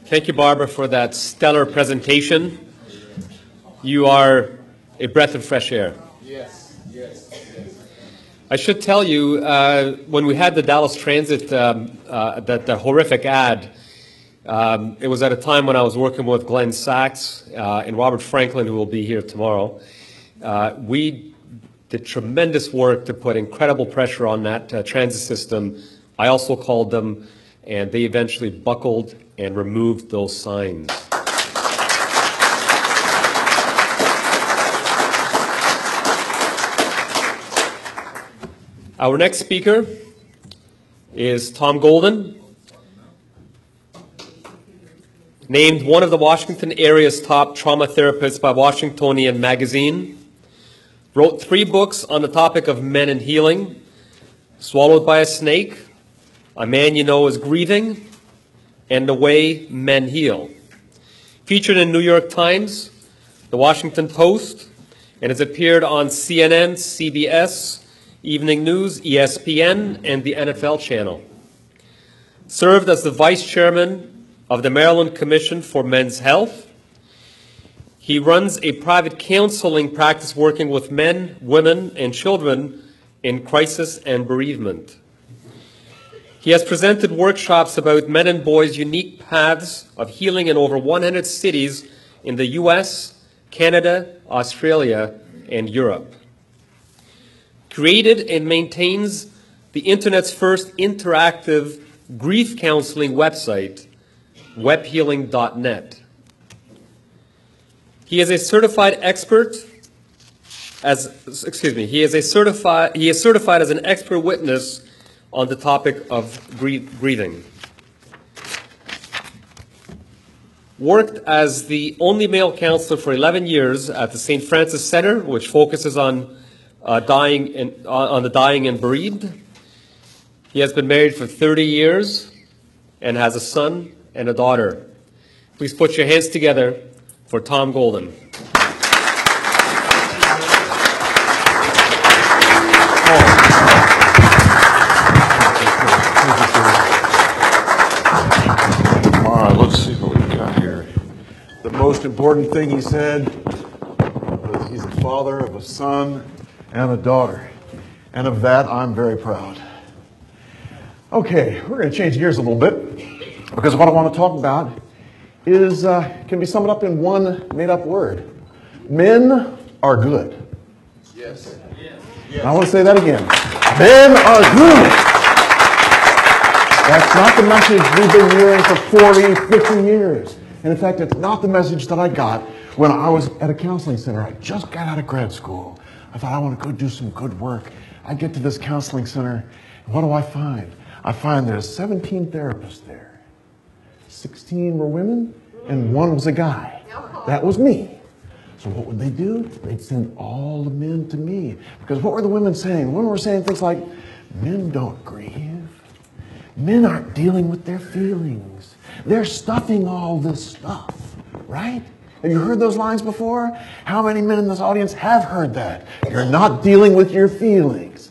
Thank you, Barbara, for that stellar presentation. You are a breath of fresh air. Yes, yes, yes. I should tell you, when we had the Dallas Transit, that horrific ad, it was at a time when I was working with Glenn Sachs and Robert Franklin, who will be here tomorrow. We did tremendous work to put incredible pressure on that transit system. I also called them, and they eventually buckled and removed those signs. Our next speaker is Tom Golden, named one of the Washington area's top trauma therapists by Washingtonian Magazine, wrote 3 books on the topic of men and healing: Swallowed by a Snake, A Man You Know Is Grieving, and The Way Men Heal. Featured in New York Times, The Washington Post, and has appeared on CNN, CBS, Evening News, ESPN, and the NFL channel. Served as the vice chairman of the Maryland Commission for Men's Health. He runs a private counseling practice working with men, women, and children in crisis and bereavement. He has presented workshops about men and boys' unique paths of healing in over 100 cities in the US, Canada, Australia, and Europe. Created and maintains the Internet's first interactive grief counseling website, webhealing.net. He is a certified expert he is certified as an expert witness on the topic of grieving. Worked as the only male counselor for 11 years at the St. Francis Center, which focuses on the dying and bereaved. He has been married for 30 years and has a son and a daughter. Please put your hands together for Tom Golden. All right, let's see what we've got here. The most important thing he said was he's the father of a son and a daughter. And of that, I'm very proud. Okay, we're going to change gears a little bit, because what I want to talk about is can be summed up in one made-up word. Men are good. Yes. Yes. I want to say that again. Men are good. That's not the message we've been hearing for 40, 50 years. And in fact, it's not the message that I got when I was at a counseling center. I just got out of grad school. I thought, I want to go do some good work. I get to this counseling center, and what do I find? I find there's 17 therapists there. 16 were women, and 1 was a guy. That was me. So what would they do? They'd send all the men to me. Because what were the women saying? The women were saying things like, men don't grieve. Men aren't dealing with their feelings. They're stuffing all this stuff, right? Have you heard those lines before? How many men in this audience have heard that? You're not dealing with your feelings.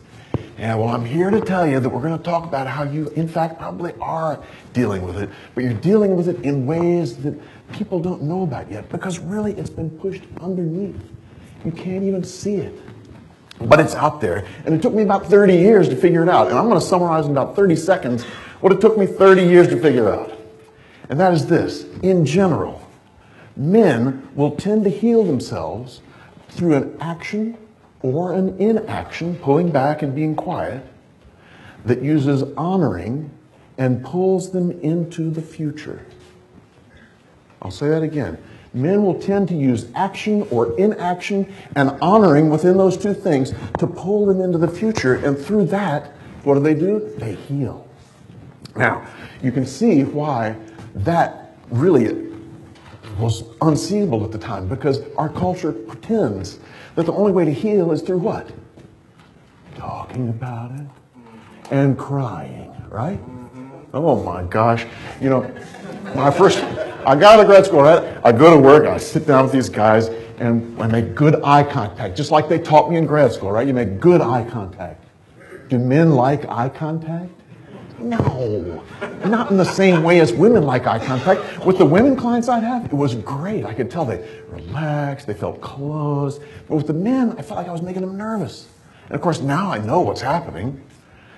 Yeah, well, I'm here to tell you that we're going to talk about how you, in fact, probably are dealing with it, but you're dealing with it in ways that people don't know about yet, because really it's been pushed underneath. You can't even see it. But it's out there. And it took me about 30 years to figure it out. And I'm going to summarize in about 30 seconds what it took me 30 years to figure out. And that is this. In general, men will tend to heal themselves through an action or an inaction, pulling back and being quiet, that uses honoring and pulls them into the future. I'll say that again. Men will tend to use action or inaction and honoring within those two things to pull them into the future. And through that, what do? They heal. Now, you can see why that really was unseeable at the time, because our culture pretends that the only way to heal is through what? Talking about it and crying, right? Oh my gosh. You know, when I got out of grad school, I go to work, I sit down with these guys, And I make good eye contact, just like they taught me in grad school, right? You make good eye contact. Do men like eye contact? No, not in the same way as women like eye contact. With the women clients I'd have, it was great. I could tell they relaxed, they felt close. But with the men, I felt like I was making them nervous. And of course, now I know what's happening.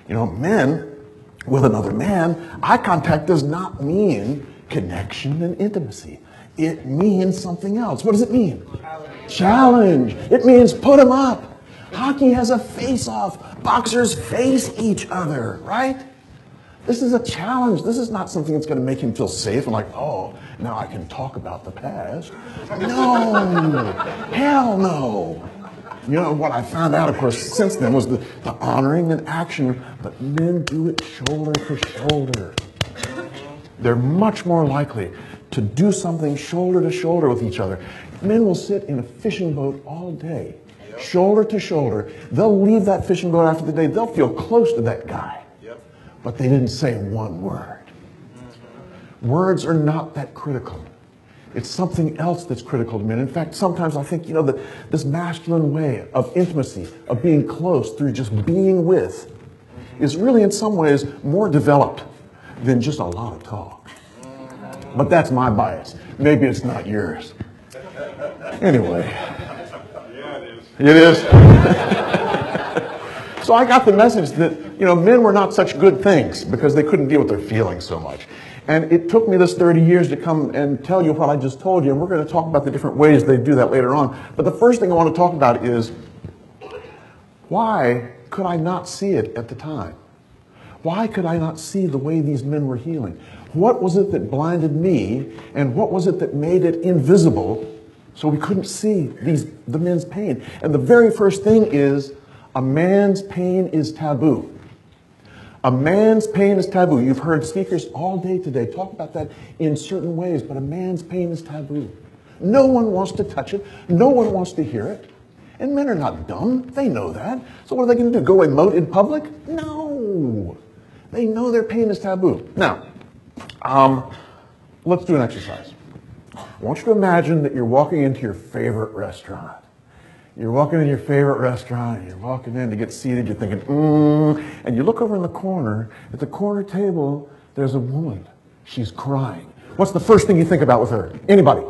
You know, men with another man, eye contact does not mean connection and intimacy. It means something else. What does it mean? Challenge. It means put them up. Hockey has a face-off. Boxers face each other, right? This is a challenge. This is not something that's going to make him feel safe and like, oh, now I can talk about the past. No. Hell no. You know, what I found out, of course, since then was the honoring and action, but men do it shoulder to shoulder. They're much more likely to do something shoulder to shoulder with each other. Men will sit in a fishing boat all day, shoulder to shoulder. They'll leave that fishing boat after the day. They'll feel close to that guy. But they didn't say one word. Words are not that critical. It's something else that's critical to men. In fact, sometimes I think, you know, that this masculine way of intimacy, of being close through just being with, is really in some ways more developed than just a lot of talk. But that's my bias. Maybe it's not yours. Anyway. Yeah, it is. It is? So I got the message that, you know, men were not such good things because they couldn't deal with their feelings so much. And it took me this 30 years to come and tell you what I just told you, and we're going to talk about the different ways they do that later on. But the first thing I want to talk about is, why could I not see it at the time? Why could I not see the way these men were healing? What was it that blinded me, and what was it that made it invisible so we couldn't see the men's pain? And the very first thing is, a man's pain is taboo. A man's pain is taboo. You've heard speakers all day today talk about that in certain ways, but a man's pain is taboo. No one wants to touch it. No one wants to hear it. And men are not dumb. They know that. So what are they going to do? Go emote in public? No. They know their pain is taboo. Now, let's do an exercise. I want you to imagine that you're walking into your favorite restaurant. You're walking in your favorite restaurant, you're walking in to get seated, you're thinking, and you look over in the corner, at the corner table, there's a woman. She's crying. What's the first thing you think about with her? Anybody?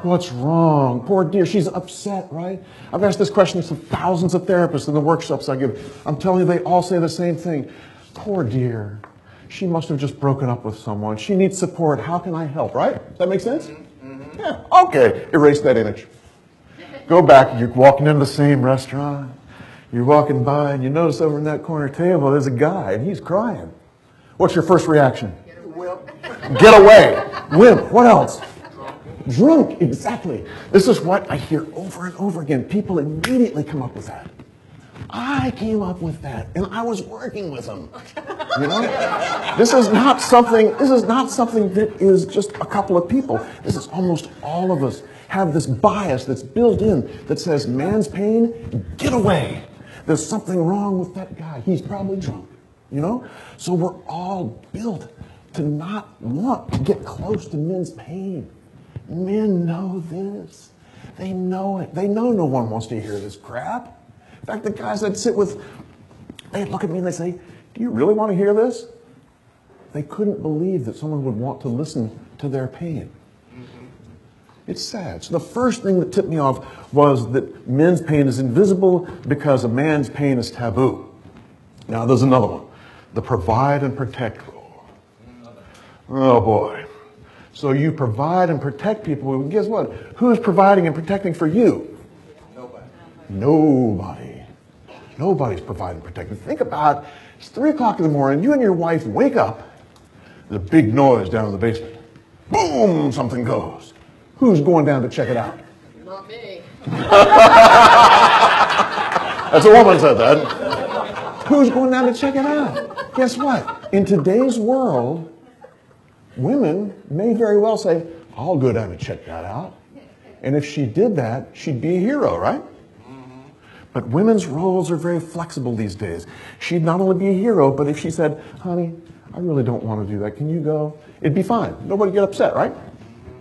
What's wrong? Poor dear, she's upset, right? I've asked this question to thousands of therapists in the workshops I give. I'm telling you, they all say the same thing. Poor dear, she must have just broken up with someone. She needs support. How can I help, right? Does that make sense? Mm-hmm. Yeah, okay. Erase that image. Go back, you're walking into the same restaurant. You're walking by and you notice over in that corner table there's a guy and he's crying. What's your first reaction? Get away. Wimp. What else? Drunk. Exactly. This is what I hear over and over again. People immediately come up with that. I came up with that and I was working with them. You know? This is not something that is just a couple of people. This is almost all of us have this bias that's built in that says, man's pain, get away. There's something wrong with that guy. He's probably drunk, you know? So we're all built to not want to get close to men's pain. Men know this. They know it. They know no one wants to hear this crap. In fact, the guys I'd sit with, they'd look at me and they'd say, do you really want to hear this? They couldn't believe that someone would want to listen to their pain. It's sad. So the first thing that tipped me off was that men's pain is invisible because a man's pain is taboo. Now there's another one. The provide and protect rule. Oh boy. So you provide and protect people. Well, guess what? Who's providing and protecting for you? Nobody. Nobody. Nobody's providing and protecting. Think about, it's 3 o'clock in the morning, you and your wife wake up, there's a big noise down in the basement. Boom, something goes. Who's going down to check it out? Not me. That's a woman said that. Who's going down to check it out? Guess what? In today's world, women may very well say, I'll go down and check that out. And if she did that, she'd be a hero, right? But women's roles are very flexible these days. She'd not only be a hero, but if she said, honey, I really don't want to do that. Can you go? It'd be fine. Nobody get upset, right?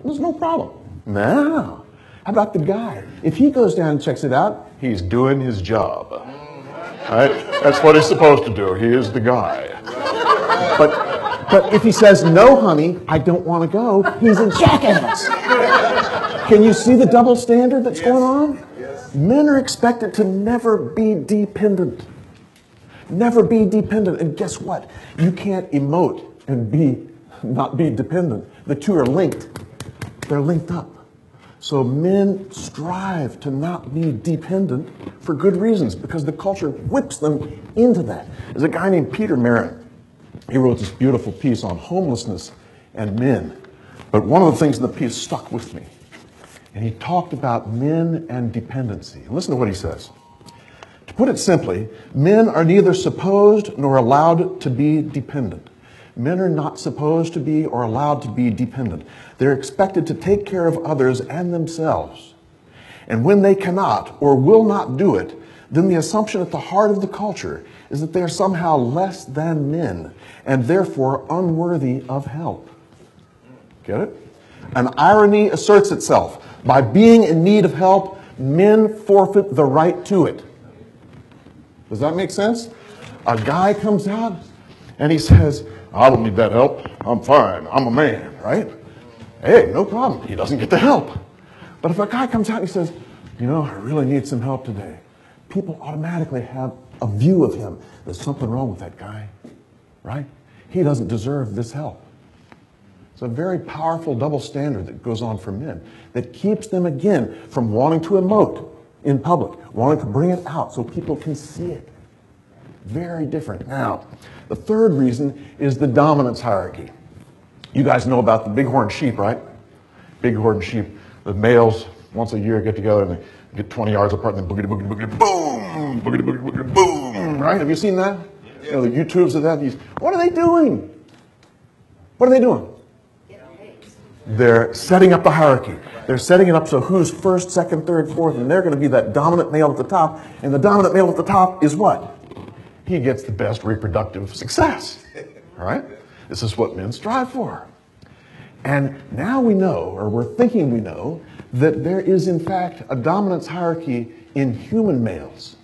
There's no problem. Now, How about the guy? If he goes down and checks it out, he's doing his job. Right? That's what he's supposed to do. He is the guy. But if he says, no, honey, I don't want to go, he's a jackass. Can you see the double standard that's going on? Men are expected to never be dependent. Never be dependent. And guess what? You can't emote and not be dependent. The two are linked. They're linked up. So men strive to not be dependent for good reasons, because the culture whips them into that. There's a guy named Peter Merritt. He wrote this beautiful piece on homelessness and men. But one of the things in the piece stuck with me. And he talked about men and dependency. Listen to what he says. To put it simply, men are neither supposed nor allowed to be dependent. Men are not supposed to be or allowed to be dependent. They're expected to take care of others and themselves. And when they cannot or will not do it, then the assumption at the heart of the culture is that they are somehow less than men and therefore unworthy of help. Get it? An irony asserts itself. By being in need of help, men forfeit the right to it. Does that make sense? A guy comes out and he says, I don't need that help. I'm fine. I'm a man, right? Hey, no problem. He doesn't get the help. But if a guy comes out and he says, you know, I really need some help today, people automatically have a view of him. There's something wrong with that guy, right? He doesn't deserve this help. It's a very powerful double standard that goes on for men that keeps them, again, from wanting to emote in public, wanting to bring it out so people can see it. Very different. Now, the third reason is the dominance hierarchy. You guys know about the bighorn sheep, right? Bighorn sheep, the males once a year get together and they get 20 yards apart and then boogity, boogity, boogity, boom, boogity, boogity, boogity, boom, right? Have you seen that? You know, the YouTubes of that. What are they doing? What are they doing? They're setting up the hierarchy. They're setting it up so who's first, second, third, fourth, and they're going to be that dominant male at the top. And the dominant male at the top is what? He gets the best reproductive success. All right? This is what men strive for. And now we know, or we're thinking we know, that there is in fact a dominance hierarchy in human males.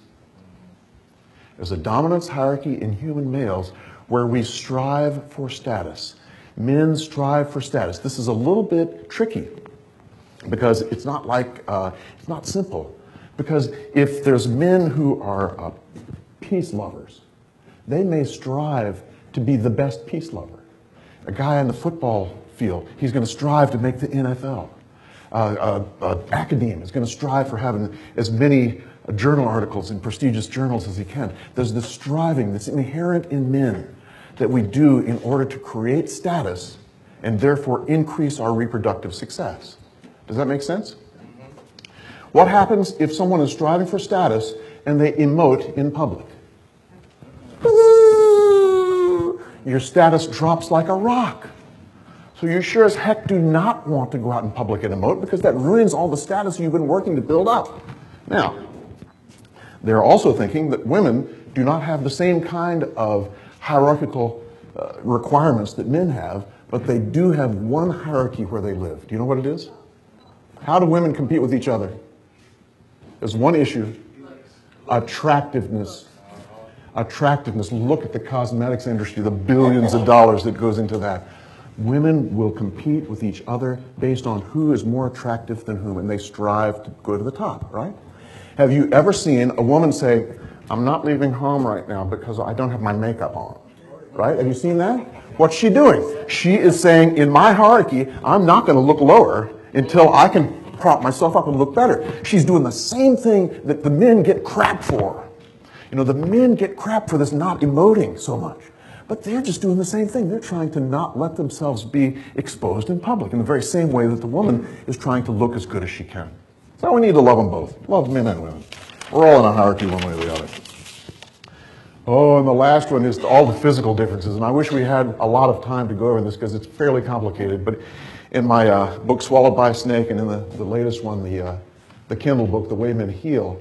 There's a dominance hierarchy in human males where we strive for status. Men strive for status. This is a little bit tricky because it's not like, it's not simple. Because if there's men who are peace lovers, they may strive to be the best peace lover. A guy on the football field, he's going to strive to make the NFL. Academe is going to strive for having as many journal articles in prestigious journals as he can. There's this striving that's inherent in men that we do in order to create status and therefore increase our reproductive success. Does that make sense? What happens if someone is striving for status and they emote in public? Your status drops like a rock. So you sure as heck do not want to go out in public and emote because that ruins all the status you've been working to build up. Now, they're also thinking that women do not have the same kind of hierarchical requirements that men have, but they do have one hierarchy where they live. Do you know what it is? How do women compete with each other? There's one issue: attractiveness. Attractiveness. Look at the cosmetics industry, the billions of dollars that goes into that. Women will compete with each other based on who is more attractive than whom, and they strive to go to the top, right? Have you ever seen a woman say, I'm not leaving home right now because I don't have my makeup on, right? Have you seen that? What's she doing? She is saying, in my hierarchy, I'm not going to look lower until I can prop myself up and look better. She's doing the same thing that the men get crap for. You know, the men get crap for this not emoting so much. But they're just doing the same thing. They're trying to not let themselves be exposed in public in the very same way that the woman is trying to look as good as she can. So we need to love them both. Love men and women. We're all in a hierarchy one way or the other. Oh, and the last one is all the physical differences. And I wish we had a lot of time to go over this because it's fairly complicated. But in my book, Swallowed by a Snake, and in the latest one, the Kindle book, The Way Men Heal,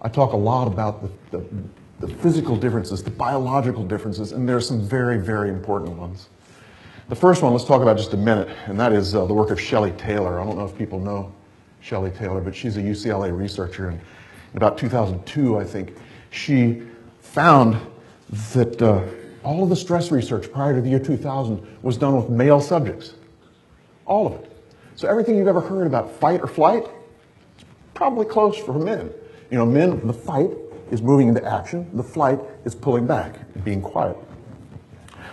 I talk a lot about the physical differences, the biological differences, and there are some very, very important ones. The first one, let's talk about just a minute, and that is the work of Shelley Taylor. I don't know if people know Shelley Taylor, but she's a UCLA researcher. And in about 2002, I think, she found that all of the stress research prior to the year 2000 was done with male subjects. All of it. So everything you've ever heard about fight or flight, it's probably close for men. You know, men, the fight is moving into action. The flight is pulling back and being quiet.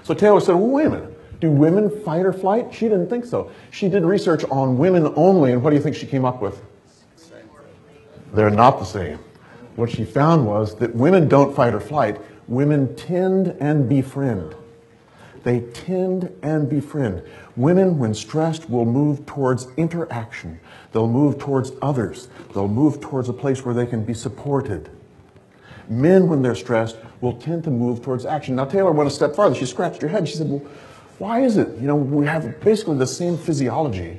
So Taylor said, well, wait a minute. Do women fight or flight? She didn't think so. She did research on women only, and what do you think she came up with? They're not the same. What she found was that women don't fight or flight. Women tend and befriend. They tend and befriend. Women, when stressed, will move towards interaction. They'll move towards others. They'll move towards a place where they can be supported. Men, when they're stressed, will tend to move towards action. Now, Taylor went a step farther. She scratched her head. She said, well, why is it? You know, we have basically the same physiology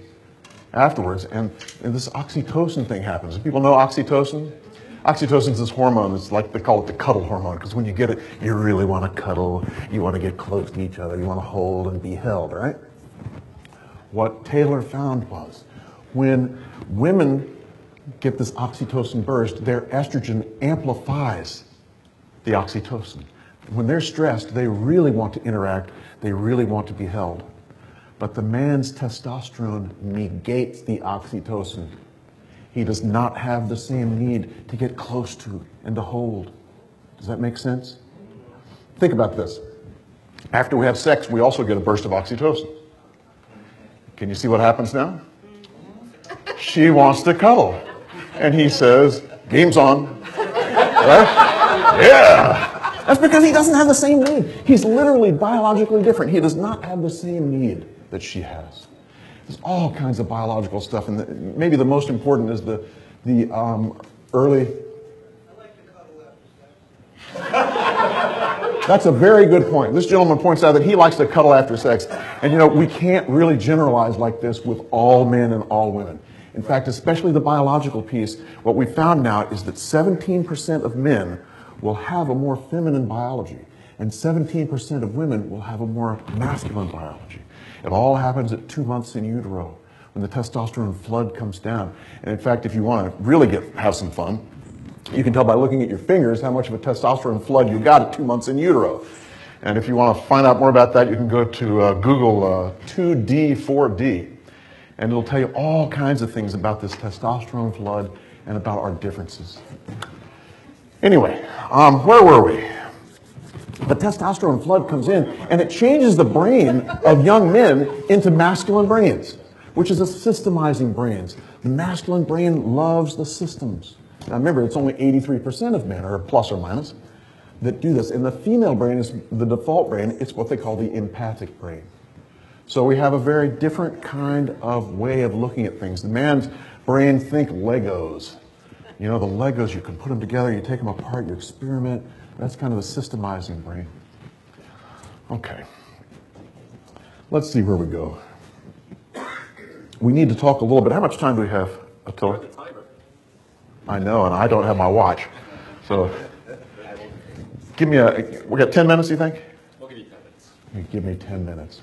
afterwards, and this oxytocin thing happens. People know oxytocin? Oxytocin is this hormone. It's like they call it the cuddle hormone, because when you get it, you really want to cuddle. You want to get close to each other. You want to hold and be held, right? What Taylor found was when women get this oxytocin burst, their estrogen amplifies the oxytocin. When they're stressed, they really want to interact. They really want to be held. But the man's testosterone negates the oxytocin. He does not have the same need to get close to and to hold. Does that make sense? Think about this. After we have sex, we also get a burst of oxytocin. Can you see what happens now? She wants to cuddle. And he says, game's on. Right? Yeah. That's because he doesn't have the same need. He's literally biologically different. He does not have the same need that she has. There's all kinds of biological stuff, and maybe the most important is the early. I like to cuddle after sex. That's a very good point. This gentleman points out that he likes to cuddle after sex, and you know we can't really generalize like this with all men and all women. In fact, especially the biological piece, what we found now is that 17% of men will have a more feminine biology, and 17% of women will have a more masculine biology. It all happens at 2 months in utero when the testosterone flood comes down. And in fact, if you want to really have some fun, you can tell by looking at your fingers how much of a testosterone flood you got at 2 months in utero. And if you want to find out more about that, you can go to Google 2D, 4D. And it'll tell you all kinds of things about this testosterone flood and about our differences. Anyway, where were we? The testosterone flood comes in, and it changes the brain of young men into masculine brains, which is a systemizing brains. The masculine brain loves the systems. Now remember, it's only 83% of men, or plus or minus, that do this. And the female brain is the default brain. It's what they call the empathic brain. So we have a very different kind of way of looking at things. The man's brain, think Legos. You know, the Legos, you can put them together, you take them apart, you experiment. That's kind of the systemizing brain. Okay. Let's see where we go. We need to talk a little bit. How much time do we have, Attila? I know, and I don't have my watch. So give me we got 10 minutes, you think? We'll give you 10 minutes. Give me 10 minutes.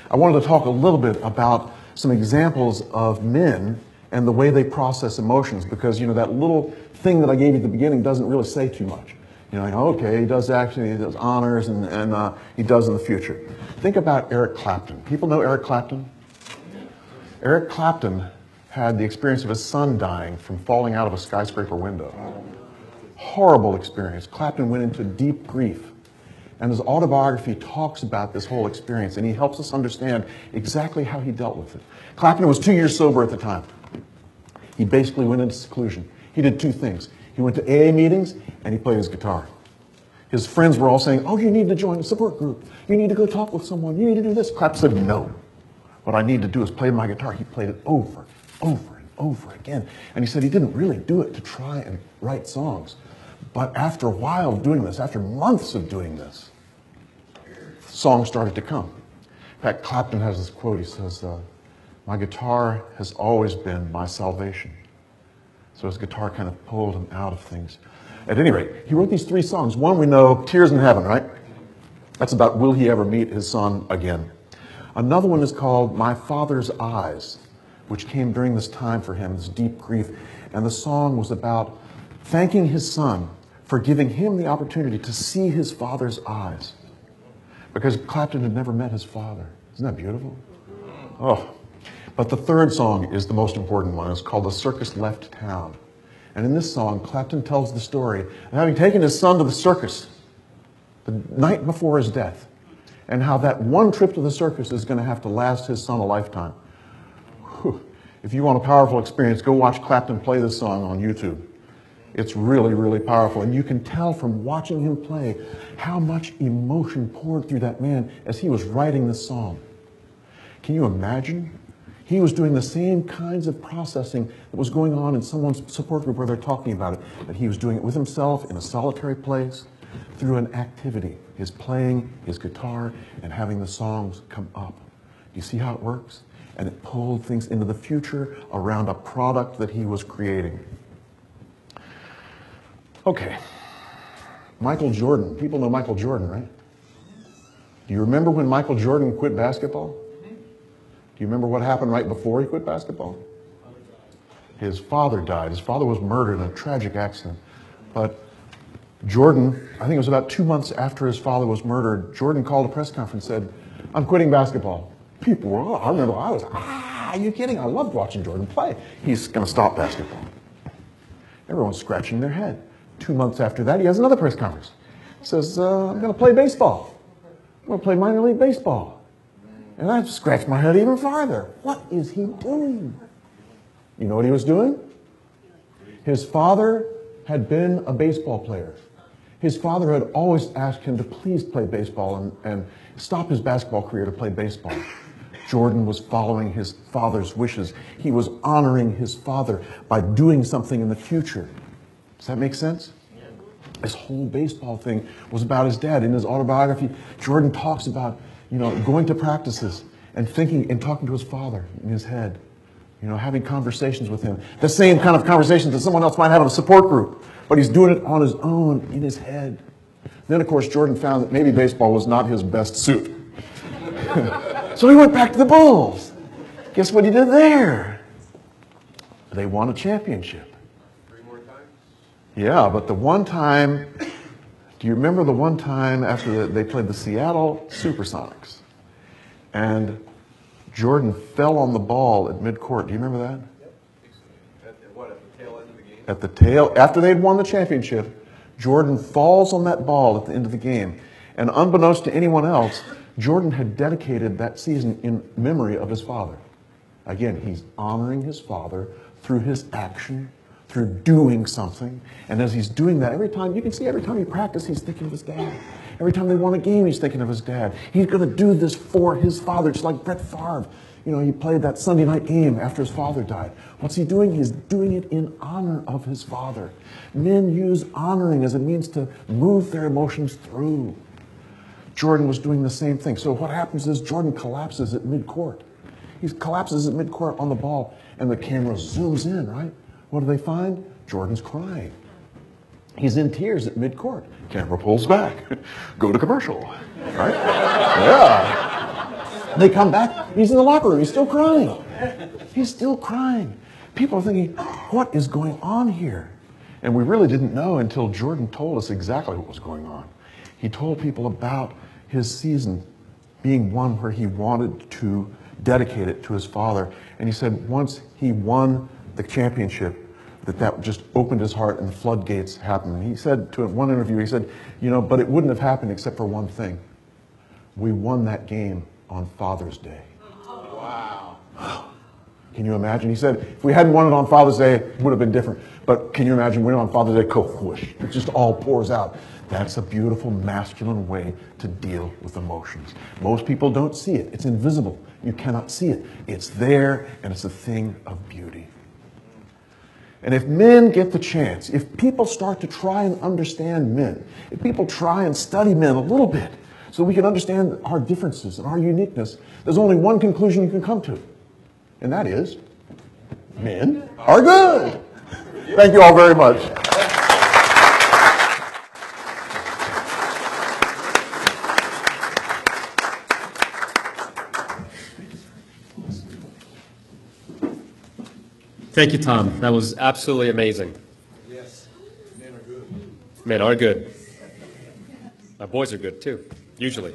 I wanted to talk a little bit about some examples of men and the way they process emotions, because, you know, that little thing that I gave you at the beginning doesn't really say too much. You know, okay, he does action, he does honors, and he does in the future. Think about Eric Clapton. People know Eric Clapton? Eric Clapton had the experience of his son dying from falling out of a skyscraper window. Horrible experience. Clapton went into deep grief. And his autobiography talks about this whole experience, and he helps us understand exactly how he dealt with it. Clapton was 2 years sober at the time. He basically went into seclusion. He did two things. He went to AA meetings, and he played his guitar. His friends were all saying, oh, you need to join a support group. You need to go talk with someone. You need to do this. Clapton said, no. What I need to do is play my guitar. He played it over, over, and over again. And he said he didn't really do it to try and write songs. But after a while of doing this, after months of doing this, songs started to come. In fact, Clapton has this quote. He says, my guitar has always been my salvation. So his guitar kind of pulled him out of things. At any rate, he wrote these three songs. One we know, Tears in Heaven, right? That's about will he ever meet his son again. Another one is called My Father's Eyes, which came during this time for him, this deep grief. And the song was about thanking his son for giving him the opportunity to see his father's eyes. Because Clapton had never met his father. Isn't that beautiful? Oh. But the third song is the most important one. It's called The Circus Left Town. And in this song, Clapton tells the story of having taken his son to the circus the night before his death, and how that one trip to the circus is going to have to last his son a lifetime. Whew. If you want a powerful experience, go watch Clapton play this song on YouTube. It's really, really powerful. And you can tell from watching him play how much emotion poured through that man as he was writing this song. Can you imagine? He was doing the same kinds of processing that was going on in someone's support group where they're talking about it, but he was doing it with himself in a solitary place through an activity, his playing, his guitar, and having the songs come up. Do you see how it works? And it pulled things into the future around a product that he was creating. Okay. Michael Jordan. People know Michael Jordan, right? Do you remember when Michael Jordan quit basketball? Do you remember what happened right before he quit basketball? His father died. His father was murdered in a tragic accident. But Jordan, I think it was about 2 months after his father was murdered, Jordan called a press conference and said, "I'm quitting basketball." People were, I remember I was, are you kidding? I loved watching Jordan play. He's going to stop basketball. Everyone's scratching their head. 2 months after that, he has another press conference. He says, I'm going to play baseball. I'm going to play minor league baseball. And I scratched my head even farther. What is he doing? You know what he was doing? His father had been a baseball player. His father had always asked him to please play baseball and stop his basketball career to play baseball. Jordan was following his father's wishes. He was honoring his father by doing something in the future. Does that make sense? This whole baseball thing was about his dad. In his autobiography, Jordan talks about, going to practices and thinking and talking to his father in his head, having conversations with him. The same kind of conversations that someone else might have in a support group, but he's doing it on his own in his head. Then, of course, Jordan found that maybe baseball was not his best suit. So he went back to the Bulls. Guess what he did there? They won a championship. 3 more times? Yeah, but the one time, do you remember the one time after they played the Seattle Supersonics? And Jordan fell on the ball at midcourt. Do you remember that? Yep. At what, at the tail end of the game? At the tail, after they'd won the championship, Jordan falls on that ball at the end of the game. And unbeknownst to anyone else, Jordan had dedicated that season in memory of his father. Again, he's honoring his father through his action, through doing something. And as he's doing that, every time he practices, he's thinking of his dad. Every time they won a game, he's thinking of his dad. He's going to do this for his father, just like Brett Favre. He played that Sunday night game after his father died. What's he doing? He's doing it in honor of his father. Men use honoring as a means to move their emotions through. Jordan was doing the same thing. So what happens is Jordan collapses at midcourt. He collapses at midcourt on the ball, and the camera zooms in, right? What do they find? Jordan's crying. He's in tears at midcourt. Camera pulls back. Go to commercial. Right? Yeah. They come back. He's in the locker room. He's still crying. He's still crying. People are thinking, what is going on here? And we really didn't know until Jordan told us exactly what was going on. He told people about his season being one where he wanted to dedicate it to his father. And he said once he won the championship, that just opened his heart and the floodgates happened. And he said to one interview, he said, but it wouldn't have happened except for one thing. We won that game on Father's Day. Wow. Can you imagine? He said, if we hadn't won it on Father's Day, it would have been different. But can you imagine winning on Father's Day? Whoosh, it just all pours out. That's a beautiful masculine way to deal with emotions. Most people don't see it. It's invisible. You cannot see it. It's there, and it's a thing of beauty. And if men get the chance, if people start to try and understand men, if people try and study men a little bit so we can understand our differences and our uniqueness, there's only one conclusion you can come to, and that is men are good. Thank you all very much. Thank you, Tom. That was absolutely amazing. Yes, men are good. Men are good. Our boys are good too, usually.